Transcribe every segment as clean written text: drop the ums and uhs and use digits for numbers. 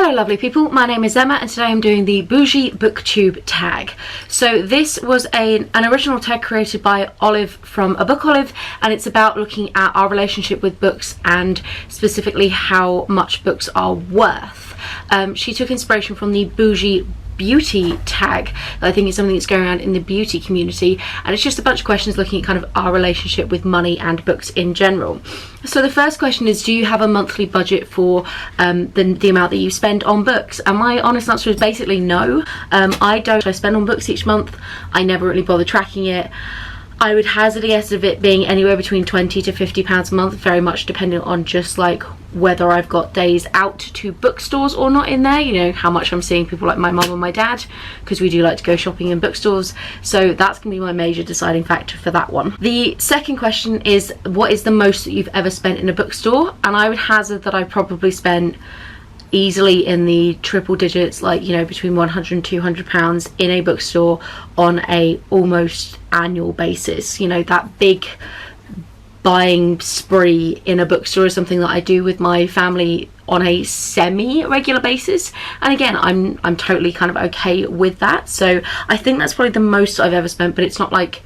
Hello lovely people, my name is Emma and today I'm doing the Boujee Booktube tag. So this was an original tag created by Olive from A Book Olive, and it's about looking at our relationship with books and specifically how much books are worth. She took inspiration from the Boujee beauty tag that I think is something that's going around in the beauty community, and it's just a bunch of questions looking at kind of our relationship with money and books in general. So the first question is, do you have a monthly budget for the amount that you spend on books? And my honest answer is basically no. I don't. I spend on books each month. I never really bother tracking it. I would hazard a guess of it being anywhere between £20 to £50 a month, very much depending on just like whether I've got days out to bookstores or not in there, you know, how much I'm seeing people like my mum and my dad, because we do like to go shopping in bookstores. So that's going to be my major deciding factor for that one. The second question is, what is the most that you've ever spent in a bookstore? And I would hazard that I probably spent easily in the triple digits, like, you know, between £100 and £200 in a bookstore on a almost annual basis. You know, that big buying spree in a bookstore is something that I do with my family on a semi-regular basis, and again I'm totally kind of okay with that. So I think that's probably the most I've ever spent, but it's not like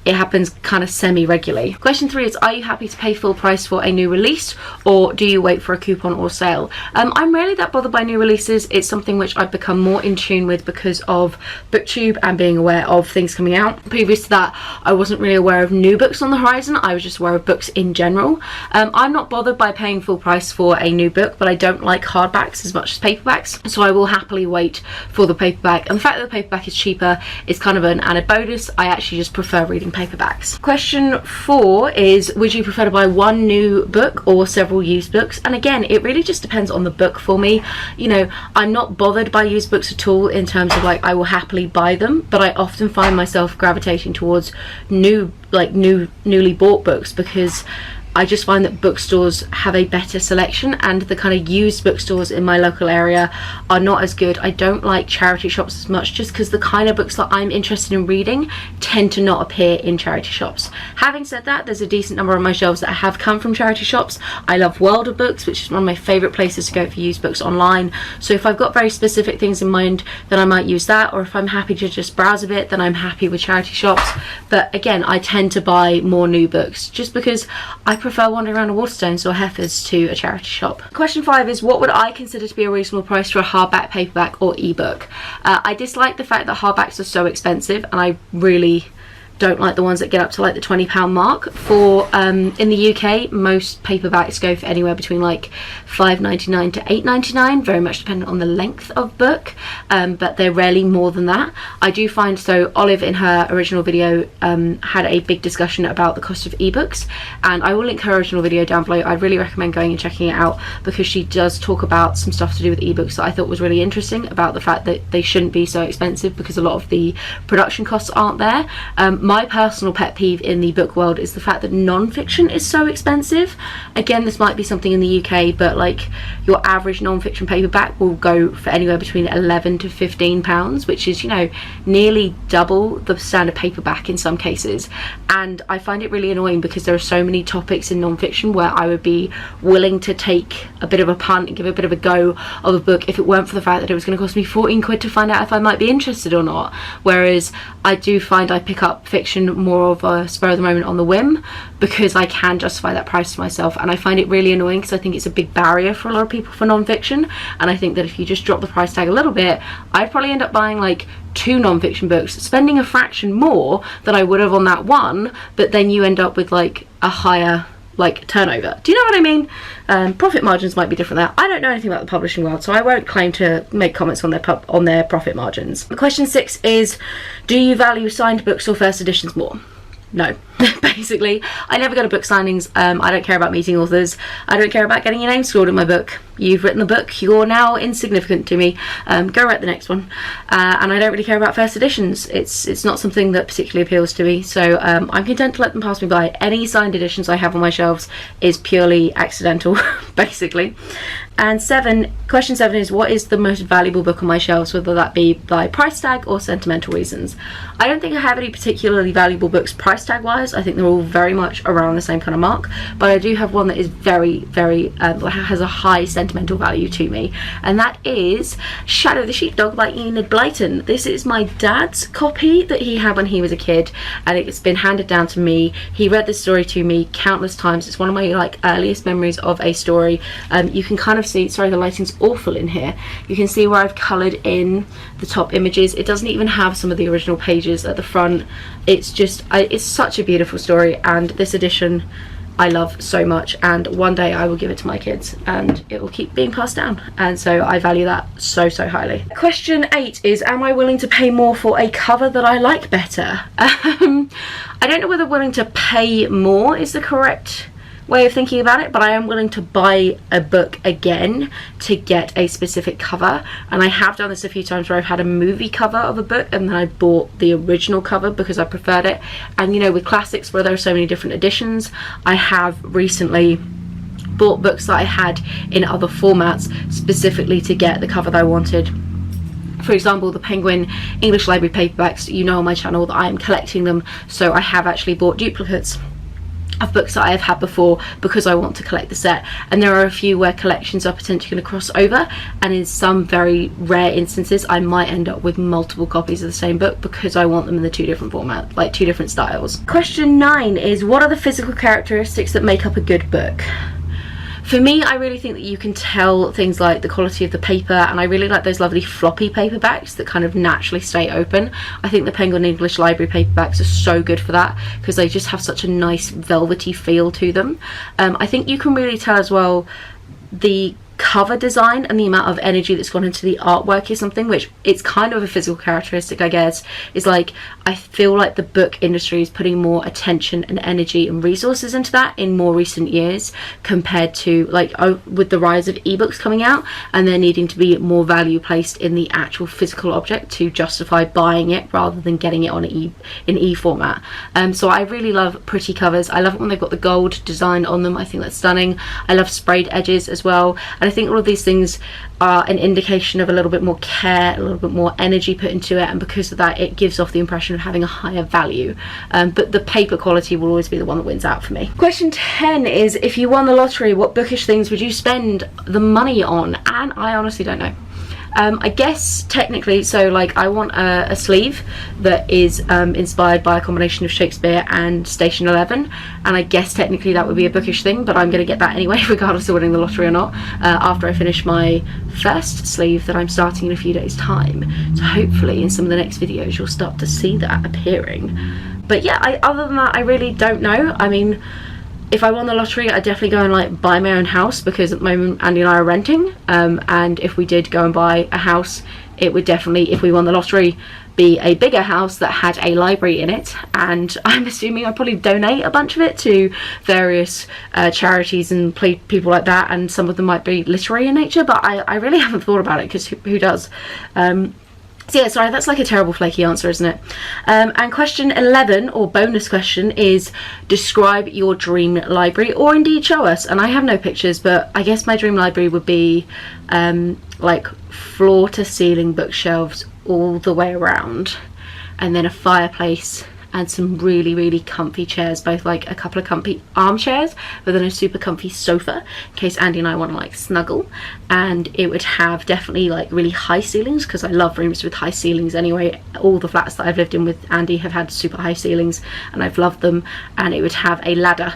it happens kind of semi-regularly. Question 3 is, are you happy to pay full price for a new release, or do you wait for a coupon or sale? I'm rarely that bothered by new releases. It's something which I've become more in tune with because of BookTube and being aware of things coming out. Previous to that, I wasn't really aware of new books on the horizon. I was just aware of books in general. I'm not bothered by paying full price for a new book, but I don't like hardbacks as much as paperbacks, so I will happily wait for the paperback. And the fact that the paperback is cheaper is kind of an added bonus. I actually just prefer reading paperbacks. Question 4 is, would you prefer to buy one new book or several used books? And again, it really just depends on the book for me. You know, I'm not bothered by used books at all in terms of like I will happily buy them, but I often find myself gravitating towards newly bought books because I just find that bookstores have a better selection, and the kind of used bookstores in my local area are not as good. I don't like charity shops as much just because the kind of books that I'm interested in reading tend to not appear in charity shops. Having said that, there's a decent number on my shelves that have come from charity shops. I love World of Books, which is one of my favourite places to go for used books online. So if I've got very specific things in mind, then I might use that, or if I'm happy to just browse a bit, then I'm happy with charity shops. But again, I tend to buy more new books just because I prefer wandering around a Waterstones or Heifers to a charity shop. Question 5 is, what would I consider to be a reasonable price for a hardback, paperback or ebook? I dislike the fact that hardbacks are so expensive, and I really don't like the ones that get up to like the £20 mark. For in the UK, most paperbacks go for anywhere between like £5.99 to £8.99, very much dependent on the length of book, but they're rarely more than that. I do find, so Olive in her original video had a big discussion about the cost of ebooks, and I will link her original video down below. I'd really recommend going and checking it out because she does talk about some stuff to do with ebooks that I thought was really interesting, about the fact that they shouldn't be so expensive because a lot of the production costs aren't there. My personal pet peeve in the book world is the fact that non-fiction is so expensive. Again, this might be something in the UK, but like your average non-fiction paperback will go for anywhere between £11 to £15, which is, you know, nearly double the standard paperback in some cases. And I find it really annoying because there are so many topics in non-fiction where I would be willing to take a bit of a punt and give a bit of a go of a book if it weren't for the fact that it was going to cost me 14 quid to find out if I might be interested or not. Whereas I do find I pick up fiction more of a spur of the moment on the whim because I can justify that price to myself, and I find it really annoying because I think it's a big barrier for a lot of people for non-fiction. And I think that if you just drop the price tag a little bit, I'd probably end up buying like 2 non-fiction books, spending a fraction more than I would have on that one, but then you end up with like a higher like turnover. Do you know what I mean? Profit margins might be different there. I don't know anything about the publishing world, so I won't claim to make comments on their profit margins. Question 6 is, do you value signed books or first editions more? No. Basically, I never go to book signings. I don't care about meeting authors. I don't care about getting your name scored in my book. You've written the book, you're now insignificant to me. Go write the next one. And I don't really care about first editions. It's not something that particularly appeals to me, so I'm content to let them pass me by. Any signed editions I have on my shelves is purely accidental, basically. And question 7 is, what is the most valuable book on my shelves, whether that be by price tag or sentimental reasons? I don't think I have any particularly valuable books price tag wise. wise. I think they're all very much around the same kind of mark, but I do have one that is very has a high sentimental value to me, and that is Shadow the Sheepdog by Enid Blyton. This is my dad's copy that he had when he was a kid, and it's been handed down to me. He read this story to me countless times. It's one of my like earliest memories of a story. You can kind of see, sorry the lighting's awful in here, you can see where I've coloured in the top images. It doesn't even have some of the original pages at the front. It's just it's such a beautiful story, and this edition I love so much, and one day I will give it to my kids and it will keep being passed down, and so I value that so highly. Question 8 is, am I willing to pay more for a cover that I like better? I don't know whether willing to pay more is the correct way of thinking about it, but I am willing to buy a book again to get a specific cover, and I have done this a few times where I've had a movie cover of a book and then I bought the original cover because I preferred it. And you know, with classics where there are so many different editions, I have recently bought books that I had in other formats specifically to get the cover that I wanted. For example, the Penguin English Library paperbacks, you know on my channel that I am collecting them, so I have actually bought duplicates of books that I have had before because I want to collect the set. And there are a few where collections are potentially going to cross over, and in some very rare instances I might end up with multiple copies of the same book because I want them in the two different formats, like two different styles. Question 9 is, what are the physical characteristics that make up a good book? For me, I really think that you can tell things like the quality of the paper, and I really like those lovely floppy paperbacks that kind of naturally stay open. I think the Penguin English Library paperbacks are so good for that because they just have such a nice velvety feel to them. I think you can really tell as well the cover design and the amount of energy that's gone into the artwork is something which it's kind of a physical characteristic, I guess. Is like, I feel like the book industry is putting more attention and energy and resources into that in more recent years compared to like with the rise of ebooks coming out, and there needing to be more value placed in the actual physical object to justify buying it rather than getting it on in e-format. So I really love pretty covers. I love it when they've got the gold design on them. I think that's stunning. I love sprayed edges as well, and I think all of these things are an indication of a little bit more care, a little bit more energy put into it, and because of that it gives off the impression of having a higher value. But the paper quality will always be the one that wins out for me. Question 10 is, if you won the lottery, what bookish things would you spend the money on? And I honestly don't know. I guess technically, so like I want a sleeve that is inspired by a combination of Shakespeare and Station 11, and I guess technically that would be a bookish thing, but I'm going to get that anyway regardless of winning the lottery or not, after I finish my first sleeve that I'm starting in a few days time. So hopefully in some of the next videos you'll start to see that appearing. But yeah, other than that I really don't know. I mean, if I won the lottery, I'd definitely go and like buy my own house, because at the moment Andy and I are renting, and if we did go and buy a house, it would definitely, if we won the lottery, be a bigger house that had a library in it, and I'm assuming I'd probably donate a bunch of it to various charities and people like that, and some of them might be literary in nature, but I really haven't thought about it because who does? So yeah, sorry, that's like a terrible flaky answer, isn't it? And question 11, or bonus question, is describe your dream library, or indeed show us. And I have no pictures, but I guess my dream library would be like floor to ceiling bookshelves all the way around, and then a fireplace and some really comfy chairs, both like a couple of comfy armchairs but then a super comfy sofa in case Andy and I want to like snuggle. And it would have definitely like really high ceilings, because I love rooms with high ceilings anyway. All the flats that I've lived in with Andy have had super high ceilings and I've loved them. And it would have a ladder,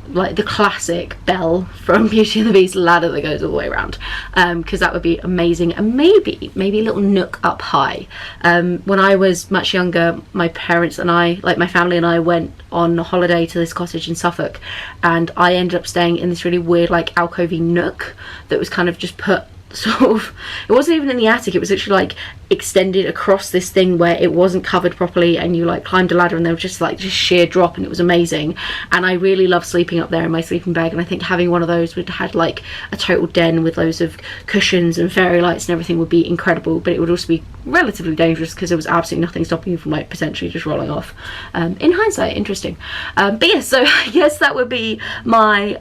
like the classic Belle from Beauty and the Beast ladder that goes all the way around, because that would be amazing. And maybe a little nook up high. When I was much younger, my parents and I, like my family and I, went on a holiday to this cottage in Suffolk, and I ended up staying in this really weird like alcovey nook that was kind of just put sort of, it wasn't even in the attic, it was literally like extended across this thing where it wasn't covered properly, and you like climbed a ladder and there was just sheer drop, and it was amazing. And I really love sleeping up there in my sleeping bag, and I think having one of those would have had like a total den with loads of cushions and fairy lights and everything would be incredible. But it would also be relatively dangerous because there was absolutely nothing stopping you from like potentially just rolling off. In hindsight, interesting. But yeah, so I guess that would be my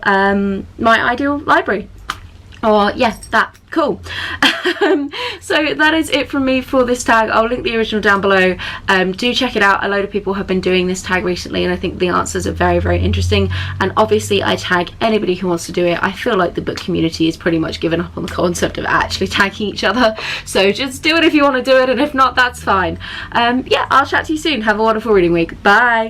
my ideal library. Or yeah, that cool. So that is it from me for this tag. I'll link the original down below. Do check it out. A load of people have been doing this tag recently, and I think the answers are very, very interesting. And obviously I tag anybody who wants to do it. I feel like the book community is pretty much given up on the concept of actually tagging each other, so just do it if you want to do it, and if not, that's fine. Yeah, I'll chat to you soon. Have a wonderful reading week. Bye.